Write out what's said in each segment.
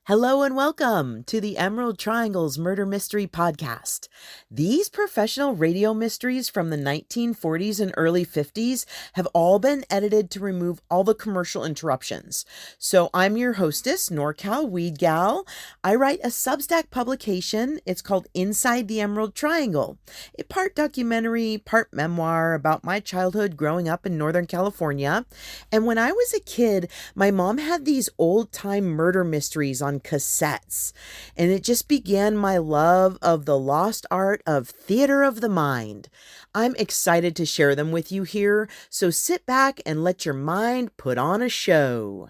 Hello and welcome to the Emerald Triangle's Murder Mystery Podcast. These professional radio mysteries from the 1940s and early 50s have all been edited to remove all the commercial interruptions. So I'm your hostess, NorCalWeedGal. I write a Substack publication. It's called Inside the Emerald Triangle. A part documentary, part memoir about my childhood growing up in Northern California. And when I was a kid, my mom had these old-time murder mysteries on cassettes, and it just began my love of the lost art of theater of the mind. I'm excited to share them with you here, so sit back and let your mind put on a show.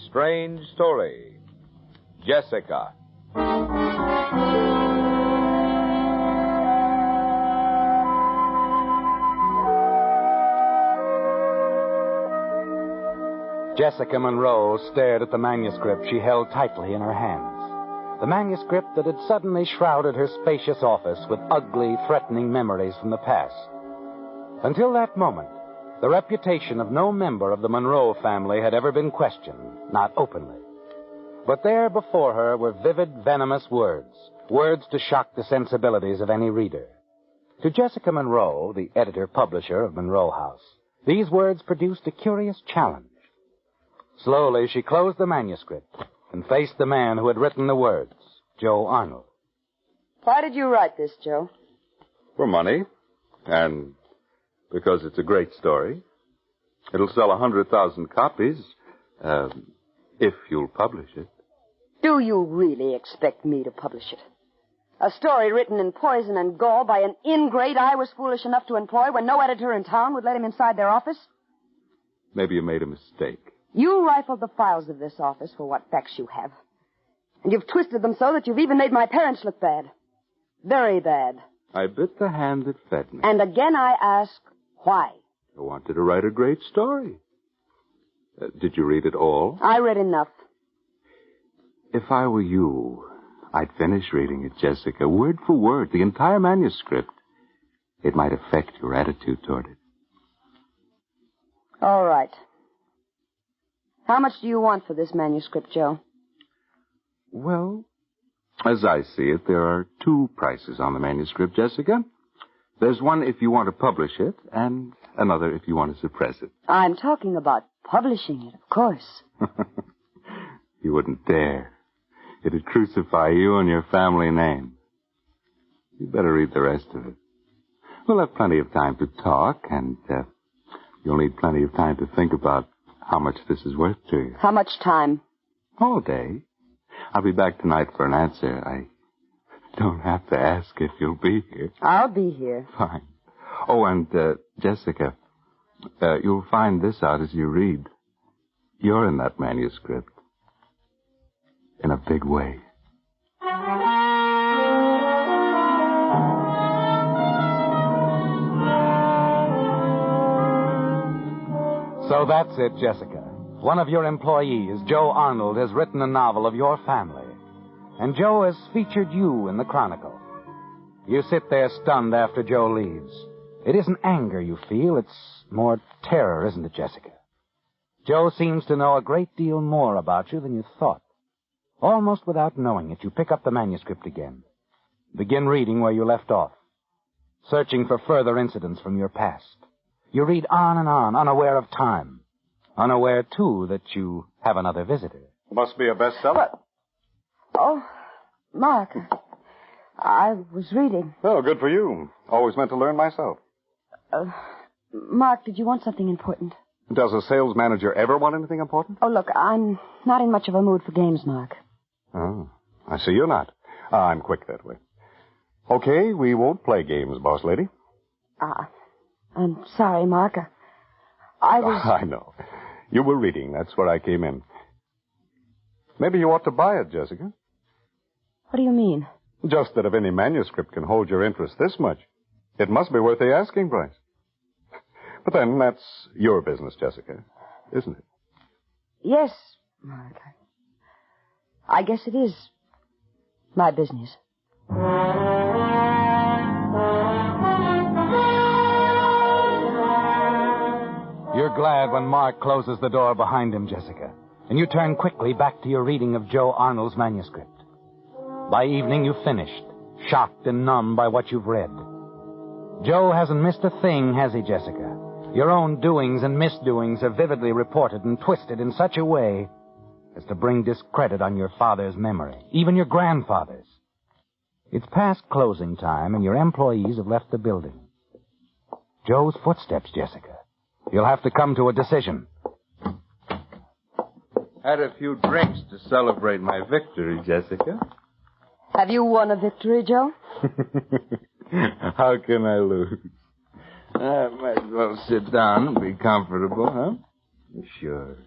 Strange story. Jessica. Jessica Monroe stared at the manuscript she held tightly in her hands. The manuscript that had suddenly shrouded her spacious office with ugly, threatening memories from the past. Until that moment, the reputation of no member of the Monroe family had ever been questioned, not openly. But there before her were vivid, venomous words to shock the sensibilities of any reader. To Jessica Monroe, the editor-publisher of Monroe House, these words produced a curious challenge. Slowly, she closed the manuscript and faced the man who had written the words, Joe Arnold. Why did you write this, Joe? For money, and because it's a great story. It'll sell 100,000 copies, if you'll publish it. Do you really expect me to publish it? A story written in poison and gall by an ingrate I was foolish enough to employ when no editor in town would let him inside their office? Maybe you made a mistake. You rifled the files of this office for what facts you have. And you've twisted them so that you've even made my parents look bad. Very bad. I bit the hand that fed me. And again I ask, why? I wanted to write a great story. Did you read it all? I read enough. If I were you, I'd finish reading it, Jessica, word for word, the entire manuscript. It might affect your attitude toward it. All right. How much do you want for this manuscript, Joe? Well, as I see it, there are two prices on the manuscript, Jessica. There's one if you want to publish it, and another if you want to suppress it. I'm talking about publishing it, of course. You wouldn't dare. It'd crucify you and your family name. You better read the rest of it. We'll have plenty of time to talk, and you'll need plenty of time to think about how much this is worth to you. How much time? All day. I'll be back tonight for an answer. I don't have to ask if you'll be here. I'll be here. Fine. Oh, and, Jessica, you'll find this out as you read. You're in that manuscript. In a big way. So that's it, Jessica. One of your employees, Joe Arnold, has written a novel of your family. And Joe has featured you in the Chronicle. You sit there stunned after Joe leaves. It isn't anger you feel, it's more terror, isn't it, Jessica? Joe seems to know a great deal more about you than you thought. Almost without knowing it, you pick up the manuscript again. Begin reading where you left off. Searching for further incidents from your past. You read on and on, unaware of time. Unaware, too, that you have another visitor. Must be a bestseller. Oh, Mark, I was reading. Oh, good for you. Always meant to learn myself. Mark, did you want something important? Does a sales manager ever want anything important? Oh, look, I'm not in much of a mood for games, Mark. Oh, I see you're not. I'm quick that way. Okay, we won't play games, boss lady. I'm sorry, Mark. I was... I know. You were reading. That's where I came in. Maybe you ought to buy it, Jessica. What do you mean? Just that if any manuscript can hold your interest this much, it must be worth the asking price. But then that's your business, Jessica, isn't it? Yes, Mark. I guess it is my business. You're glad when Mark closes the door behind him, Jessica. and you turn quickly back to your reading of Joe Arnold's manuscript. By evening, you've finished, shocked and numb by what you've read. Joe hasn't missed a thing, has he, Jessica? Your own doings and misdoings are vividly reported and twisted in such a way as to bring discredit on your father's memory, even your grandfather's. It's past closing time, and your employees have left the building. Joe's footsteps, Jessica. You'll have to come to a decision. Had a few drinks to celebrate my victory, Jessica. Have you won a victory, Joe? How can I lose? I might as well sit down and be comfortable, huh? Sure.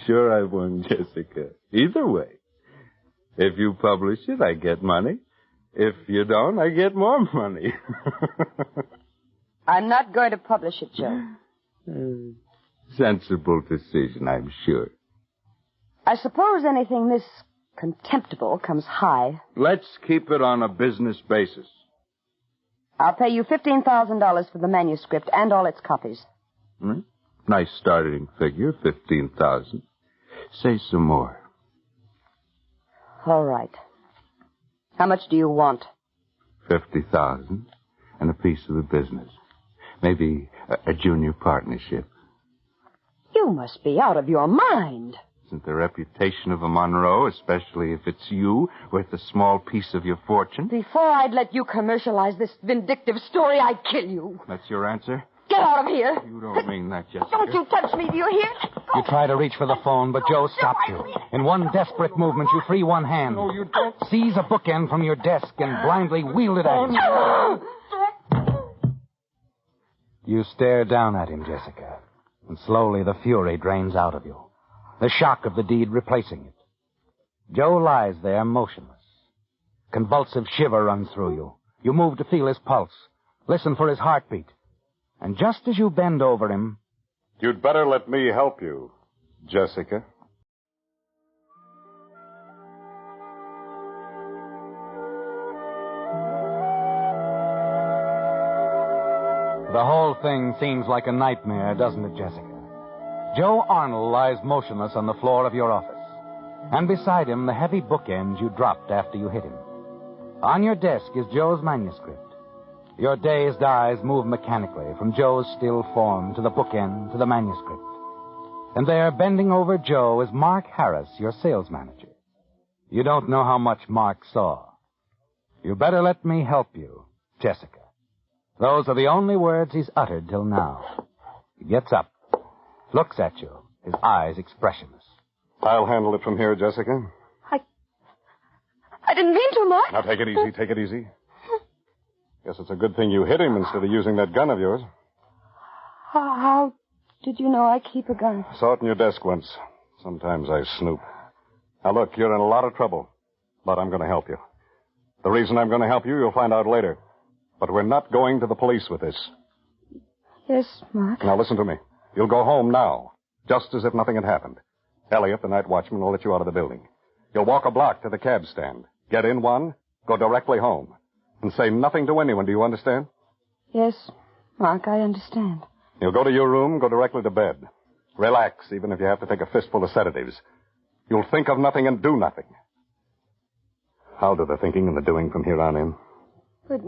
Sure I won, Jessica. Either way. If you publish it, I get money. If you don't, I get more money. I'm not going to publish it, Joe. Sensible decision, I'm sure. I suppose anything this contemptible comes high. Let's keep it on a business basis. I'll pay you $15,000 for the manuscript and all its copies. Nice starting figure, 15,000. Say some more. All right. How much do you want? 50,000 and a piece of the business. Maybe a junior partnership. You must be out of your mind. Isn't the reputation of a Monroe, especially if it's you, worth a small piece of your fortune? Before I'd let you commercialize this vindictive story, I'd kill you. That's your answer? Get out of here. You don't mean that, Jessica. Don't you touch me, do you hear? You try to reach for the phone, but Joe stops you. In one desperate movement, you free one hand. No, you don't. Seize a bookend from your desk and blindly wield it at him. You stare down at him, Jessica, and slowly the fury drains out of you, the shock of the deed replacing it. Joe lies there motionless. Convulsive shiver runs through you. You move to feel his pulse, listen for his heartbeat. And just as you bend over him... You'd better let me help you, Jessica. The whole thing seems like a nightmare, doesn't it, Jessica? Joe Arnold lies motionless on the floor of your office. And beside him, the heavy bookends you dropped after you hit him. On your desk is Joe's manuscript. Your dazed eyes move mechanically from Joe's still form to the bookend to the manuscript. And there, bending over Joe, is Mark Harris, your sales manager. You don't know how much Mark saw. You better let me help you, Jessica. Those are the only words he's uttered till now. He gets up, looks at you, his eyes expressionless. I'll handle it from here, Jessica. I didn't mean to, Mark. Now, take it easy, take it easy. Guess it's a good thing you hit him instead of using that gun of yours. How did you know I keep a gun? Saw it in your desk once. Sometimes I snoop. Now, look, you're in a lot of trouble, but I'm going to help you. The reason I'm going to help you, you'll find out later. But we're not going to the police with this. Yes, Mark. Now, listen to me. You'll go home now, just as if nothing had happened. Elliot, the night watchman, will let you out of the building. You'll walk a block to the cab stand. Get in one, go directly home. And say nothing to anyone, do you understand? Yes, Mark, I understand. You'll go to your room, go directly to bed. Relax, even if you have to take a fistful of sedatives. You'll think of nothing and do nothing. I'll do the thinking and the doing from here on in. But,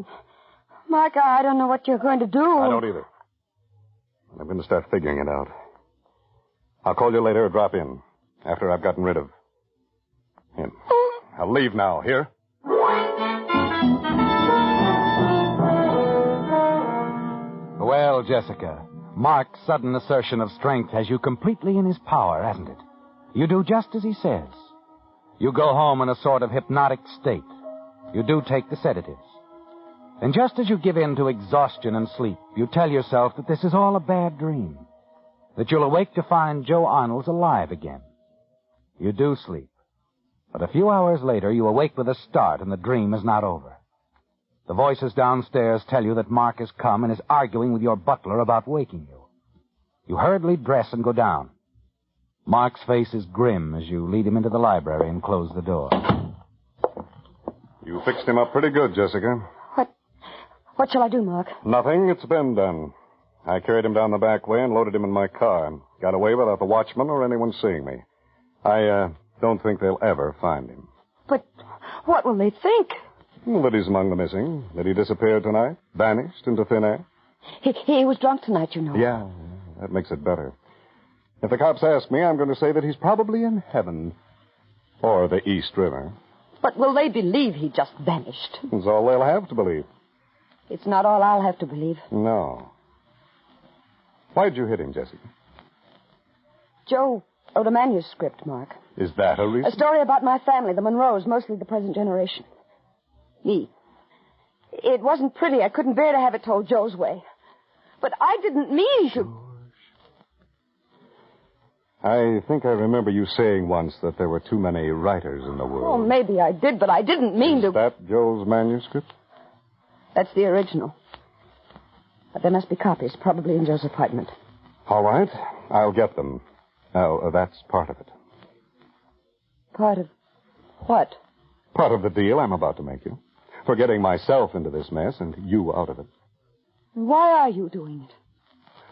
Mark, I don't know what you're going to do. I don't either. I'm going to start figuring it out. I'll call you later or drop in after I've gotten rid of him. I'll leave now. Here? Well, Jessica, Mark's sudden assertion of strength has you completely in his power, hasn't it? You do just as he says. You go home in a sort of hypnotic state. You do take the sedatives. And just as you give in to exhaustion and sleep, you tell yourself that this is all a bad dream, that you'll awake to find Joe Arnold's alive again. You do sleep. But a few hours later, you awake with a start, and the dream is not over. The voices downstairs tell you that Mark has come and is arguing with your butler about waking you. You hurriedly dress and go down. Mark's face is grim as you lead him into the library and close the door. You fixed him up pretty good, Jessica. What shall I do, Mark? Nothing. It's been done. I carried him down the back way and loaded him in my car and got away without the watchman or anyone seeing me. I don't think they'll ever find him. But what will they think? Well, that he's among the missing, that he disappeared tonight, vanished into thin air. He was drunk tonight, you know. Yeah, that makes it better. If the cops ask me, I'm going to say that he's probably in heaven. Or the East River. But will they believe he just vanished? That's all they'll have to believe. It's not all I'll have to believe. No. Why'd you hit him, Jessica? Joe wrote a manuscript, Mark. Is that a reason? A story about my family, the Monroes, mostly the present generation. Me. It wasn't pretty. I couldn't bear to have it told Joe's way. But I didn't mean to... I think I remember you saying once that there were too many writers in the world. Oh, maybe I did, but I didn't mean to... Is that Joe's manuscript? That's the original. But there must be copies, probably in Joe's apartment. All right. I'll get them. Now, that's part of it. Part of what? Part of the deal I'm about to make you. For getting myself into this mess and you out of it. Why are you doing it?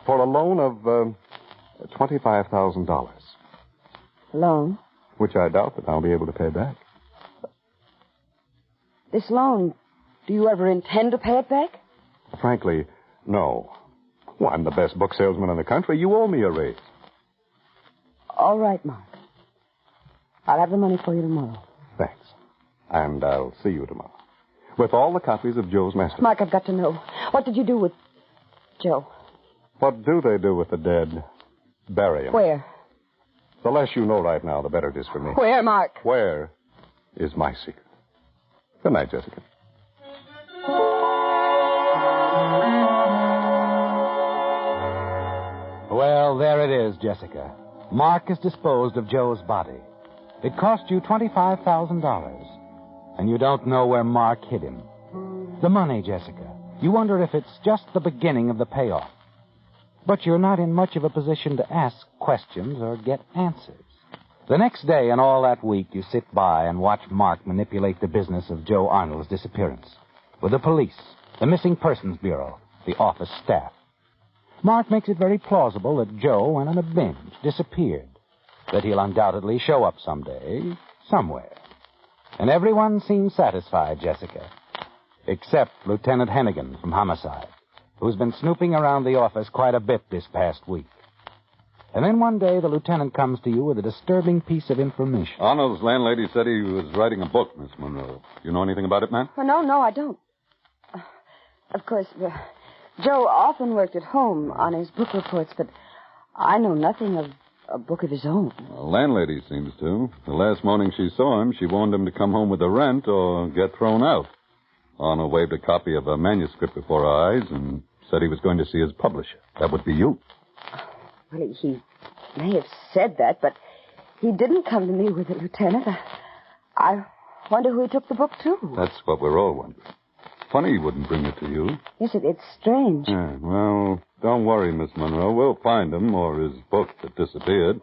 For a loan of $25,000. Loan? Which I doubt that I'll be able to pay back. This loan, do you ever intend to pay it back? Frankly, no. Well, I'm the best book salesman in the country. You owe me a raise. All right, Mark. I'll have the money for you tomorrow. Thanks. And I'll see you tomorrow. With all the copies of Joe's masterpiece. Mark, I've got to know. What did you do with Joe? What do they do with the dead? Bury him. Where? The less you know right now, the better it is for me. Where, Mark? Where is my secret? Good night, Jessica. Well, there it is, Jessica. Mark has disposed of Joe's body. It cost you $25,000. And you don't know where Mark hid him. The money, Jessica. You wonder if it's just the beginning of the payoff. But you're not in much of a position to ask questions or get answers. The next day and all that week, you sit by and watch Mark manipulate the business of Joe Arnold's disappearance. With the police, the Missing Persons Bureau, the office staff. Mark makes it very plausible that Joe went on a binge, disappeared. That he'll undoubtedly show up someday, somewhere. And everyone seems satisfied, Jessica. Except Lieutenant Hennigan from Homicide, who's been snooping around the office quite a bit this past week. And then one day the lieutenant comes to you with a disturbing piece of information. Arnold's landlady said he was writing a book, Miss Monroe. You know anything about it, ma'am? Oh, no, I don't. Of course, Joe often worked at home on his book reports, but I know nothing of a book of his own. The landlady seems to. The last morning she saw him, she warned him to come home with the rent or get thrown out. Arnold waved a copy of a manuscript before our eyes and said he was going to see his publisher. That would be you. Well, he may have said that, but he didn't come to me with it, Lieutenant. I wonder who he took the book to. That's what we're all wondering. Funny he wouldn't bring it to you. Yes, it's strange. Yeah, well, don't worry, Miss Monroe. We'll find him, or his book that disappeared.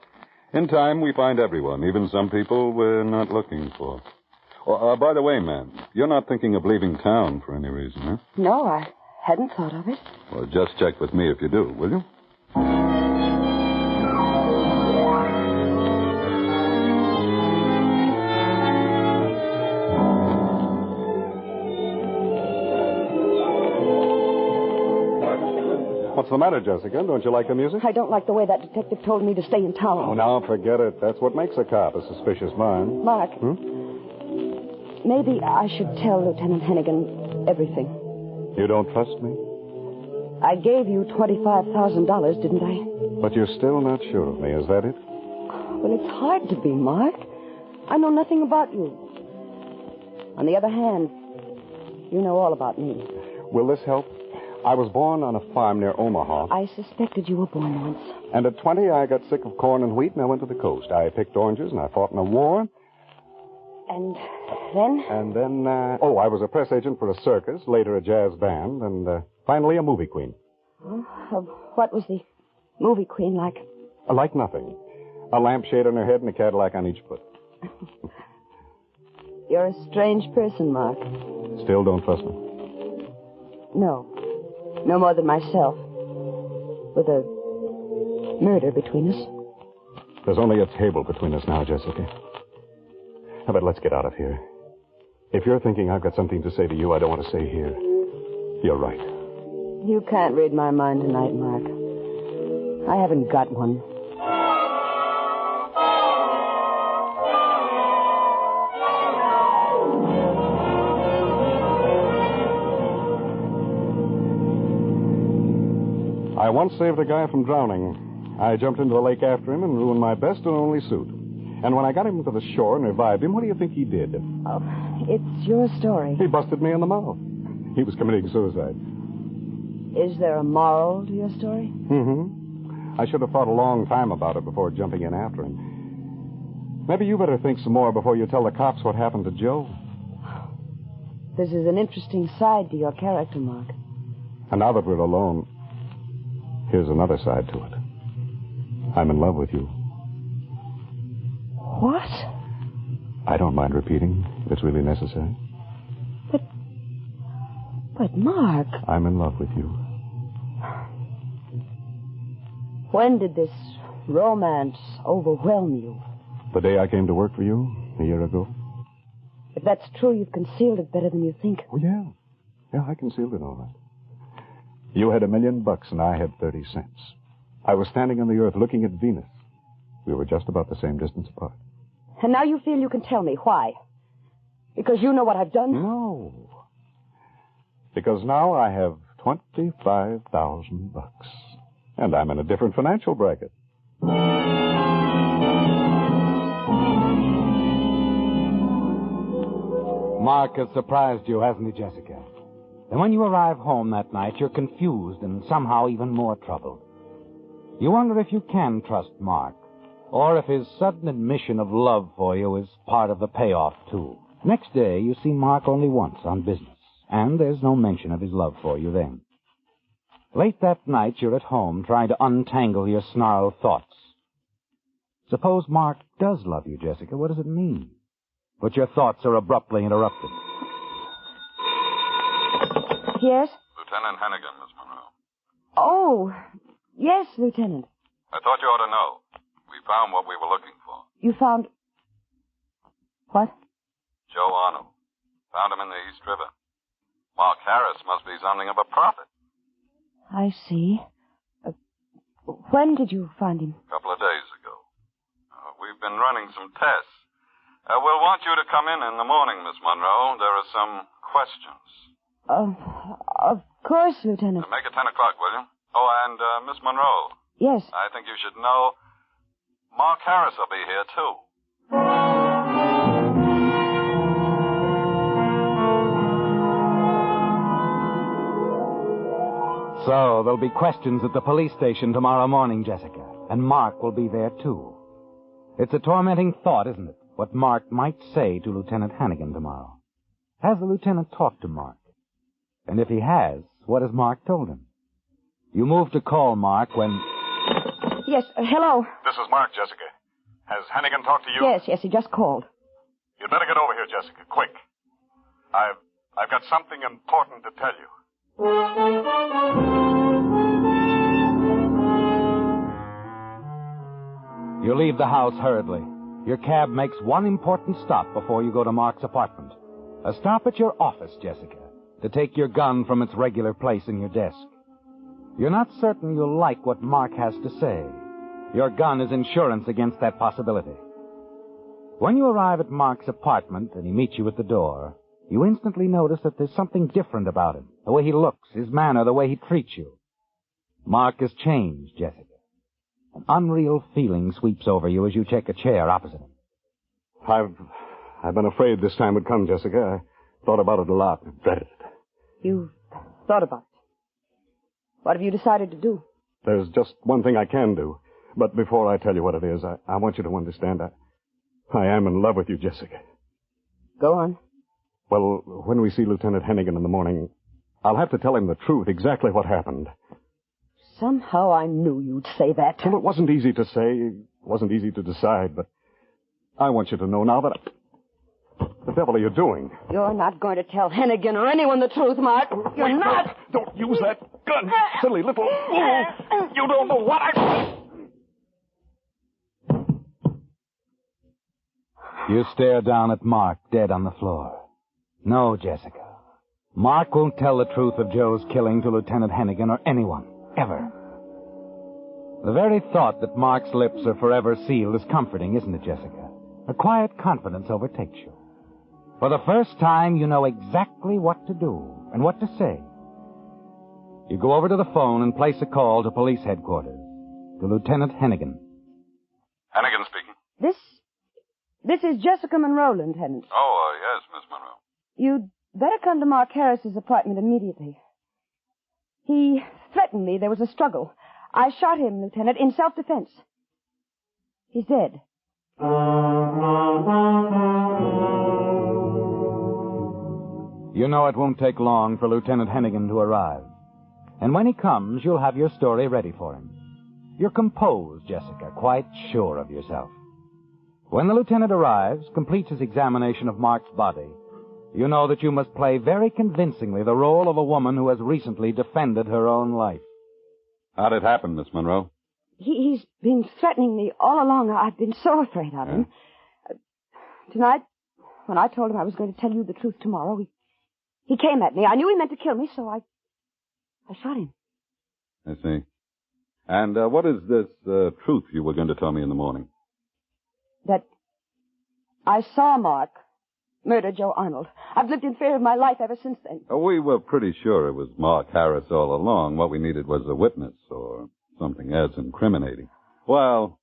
In time, we find everyone, even some people we're not looking for. Oh, by the way, ma'am, you're not thinking of leaving town for any reason, huh? No, I hadn't thought of it. Well, just check with me if you do, will you? What's the matter, Jessica? Don't you like the music? I don't like the way that detective told me to stay in town. Oh, now forget it. That's what makes a cop, a suspicious mind. Mark, maybe I should tell Lieutenant Hennigan everything. You don't trust me? I gave you $25,000, didn't I? But you're still not sure of me, is that it? Well, it's hard to be, Mark. I know nothing about you. On the other hand, you know all about me. Will this help? I was born on a farm near Omaha. I suspected you were born once. And at 20, I got sick of corn and wheat, and I went to the coast. I picked oranges, and I fought in a war. And then? And then, I was a press agent for a circus, later a jazz band, and finally a movie queen. What was the movie queen like? Like nothing. A lampshade on her head and a Cadillac on each foot. You're a strange person, Mark. Still don't trust me? No. No more than myself. With a murder between us. There's only a table between us now, Jessica. How about let's get out of here? If you're thinking I've got something to say to you I don't want to say here, you're right. You can't read my mind tonight, Mark. I haven't got one. I once saved a guy from drowning. I jumped into the lake after him and ruined my best and only suit. And when I got him to the shore and revived him, what do you think he did? Oh, it's your story. He busted me in the mouth. He was committing suicide. Is there a moral to your story? Mm-hmm. I should have thought a long time about it before jumping in after him. Maybe you better think some more before you tell the cops what happened to Joe. This is an interesting side to your character, Mark. And now that we're alone, here's another side to it. I'm in love with you. What? I don't mind repeating if it's really necessary. But Mark... I'm in love with you. When did this romance overwhelm you? The day I came to work for you, a year ago. If that's true, you've concealed it better than you think. Oh, yeah. Yeah, I concealed it all right. You had $1 million and I had 30 cents. I was standing on the earth looking at Venus. We were just about the same distance apart. And now you feel you can tell me why? Because you know what I've done? No. Because now I have $25,000. And I'm in a different financial bracket. Mark has surprised you, hasn't he, Jessica? And when you arrive home that night, you're confused and somehow even more troubled. You wonder if you can trust Mark, or if his sudden admission of love for you is part of the payoff, too. Next day, you see Mark only once on business, and there's no mention of his love for you then. Late that night, you're at home trying to untangle your snarled thoughts. Suppose Mark does love you, Jessica. What does it mean? But your thoughts are abruptly interrupted. Yes? Lieutenant Hennigan, Miss Monroe. Oh, yes, Lieutenant. I thought you ought to know. We found what we were looking for. You found... What? Joe Arnold. Found him in the East River. Mark Harris must be something of a prophet. I see. When did you find him? A couple of days ago. We've been running some tests. We'll want you to come in the morning, Miss Monroe. There are some questions. Of course, Lieutenant. Make it 10 o'clock, will you? Oh, and Miss Monroe. Yes. I think you should know Mark Harris will be here, too. So, there'll be questions at the police station tomorrow morning, Jessica. And Mark will be there, too. It's a tormenting thought, isn't it? What Mark might say to Lieutenant Hannigan tomorrow. Has the lieutenant talked to Mark? And if he has, what has Mark told him? You move to call Mark when... Yes, hello. This is Mark, Jessica. Has Hannigan talked to you? Yes, he just called. You'd better get over here, Jessica, quick. I've got something important to tell you. You leave the house hurriedly. Your cab makes one important stop before you go to Mark's apartment. A stop at your office, Jessica, to take your gun from its regular place in your desk. You're not certain you'll like what Mark has to say. Your gun is insurance against that possibility. When you arrive at Mark's apartment and he meets you at the door, you instantly notice that there's something different about him. The way he looks, his manner, the way he treats you. Mark has changed, Jessica. An unreal feeling sweeps over you as you take a chair opposite him. I've been afraid this time would come, Jessica. I thought about it a lot and dreaded it. You've thought about it. What have you decided to do? There's just one thing I can do. But before I tell you what it is, I want you to understand I am in love with you, Jessica. Go on. Well, when we see Lieutenant Hennigan in the morning, I'll have to tell him the truth, exactly what happened. Somehow I knew you'd say that. Well, it wasn't easy to say, it wasn't easy to decide, but I want you to know now that... The devil are you doing? You're not going to tell Hennigan or anyone the truth, Mark. You're not. Don't use that gun, you silly little fool. You don't know what I... You stare down at Mark, dead on the floor. No, Jessica. Mark won't tell the truth of Joe's killing to Lieutenant Hennigan or anyone, ever. The very thought that Mark's lips are forever sealed is comforting, isn't it, Jessica? A quiet confidence overtakes you. For the first time, you know exactly what to do and what to say. You go over to the phone and place a call to police headquarters, to Lieutenant Hennigan. Hennigan speaking. This is Jessica Monroe, Lieutenant. Oh, yes, Miss Monroe. You'd better come to Mark Harris's apartment immediately. He threatened me. There was a struggle. I shot him, Lieutenant, in self-defense. He's dead. You know it won't take long for Lieutenant Hennigan to arrive. And when he comes, you'll have your story ready for him. You're composed, Jessica, quite sure of yourself. When the lieutenant arrives, completes his examination of Mark's body, you know that you must play very convincingly the role of a woman who has recently defended her own life. How'd it happen, Miss Monroe? He's been threatening me all along. I've been so afraid of him. Tonight, when I told him I was going to tell you the truth tomorrow, he came at me. I knew he meant to kill me, so I shot him. I see. And what is this truth you were going to tell me in the morning? That I saw Mark murder Joe Arnold. I've lived in fear of my life ever since then. We were pretty sure it was Mark Harris all along. What we needed was a witness or something as incriminating. Well,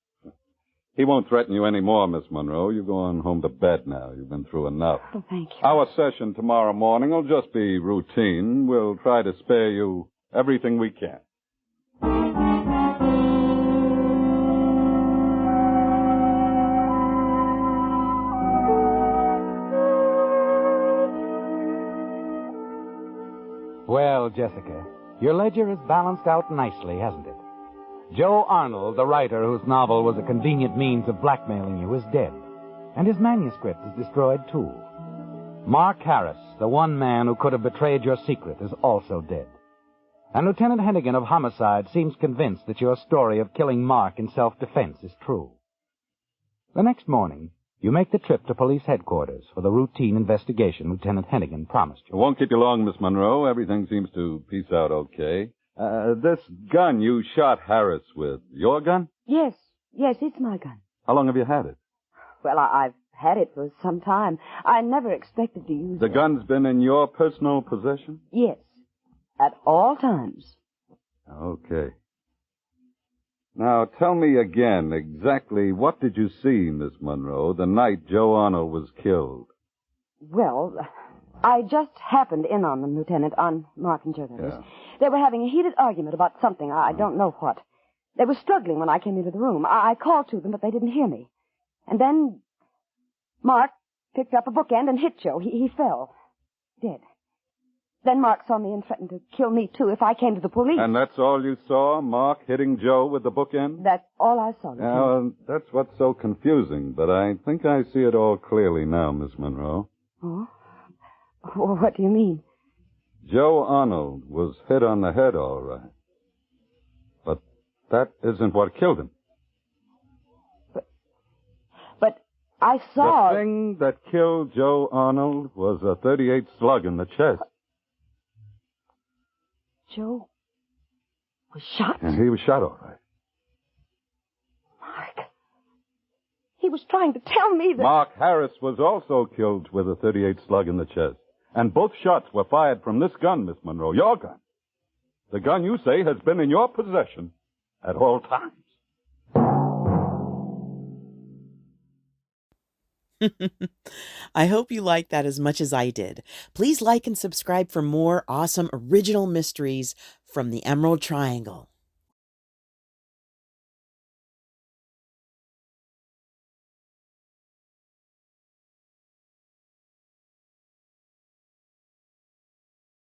he won't threaten you anymore, Miss Monroe. You go on home to bed now. You've been through enough. Oh, thank you. Our session tomorrow morning will just be routine. We'll try to spare you everything we can. Well, Jessica, your ledger is balanced out nicely, hasn't it? Joe Arnold, the writer whose novel was a convenient means of blackmailing you, is dead. And his manuscript is destroyed, too. Mark Harris, the one man who could have betrayed your secret, is also dead. And Lieutenant Hennigan of Homicide seems convinced that your story of killing Mark in self-defense is true. The next morning, you make the trip to police headquarters for the routine investigation Lieutenant Hennigan promised you. It won't keep you long, Miss Monroe. Everything seems to piece out okay. This gun you shot Harris with, your gun? Yes, it's my gun. How long have you had it? Well, I've had it for some time. I never expected to use it. The gun's been in your personal possession? Yes, at all times. Okay. Now, tell me again exactly what did you see, Miss Monroe, the night Joe Arnold was killed? Well, I just happened in on them, Lieutenant, on Mark and Joe. Yeah. They were having a heated argument about something. I don't know what. They were struggling when I came into the room. I called to them, but they didn't hear me. And then Mark picked up a bookend and hit Joe. He fell. Dead. Then Mark saw me and threatened to kill me, too, if I came to the police. And that's all you saw, Mark hitting Joe with the bookend? That's all I saw, Lieutenant. Now, that's what's so confusing, but I think I see it all clearly now, Miss Monroe. Oh? Well, what do you mean? Joe Arnold was hit on the head, all right. But that isn't what killed him. But I saw... The thing that killed Joe Arnold was a .38 slug in the chest. Joe was shot? And he was shot, all right. Mark. He was trying to tell me that... Mark Harris was also killed with a .38 slug in the chest. And both shots were fired from this gun, Miss Monroe, your gun. The gun you say has been in your possession at all times. I hope you liked that as much as I did. Please like and subscribe for more awesome original mysteries from the Emerald Triangle.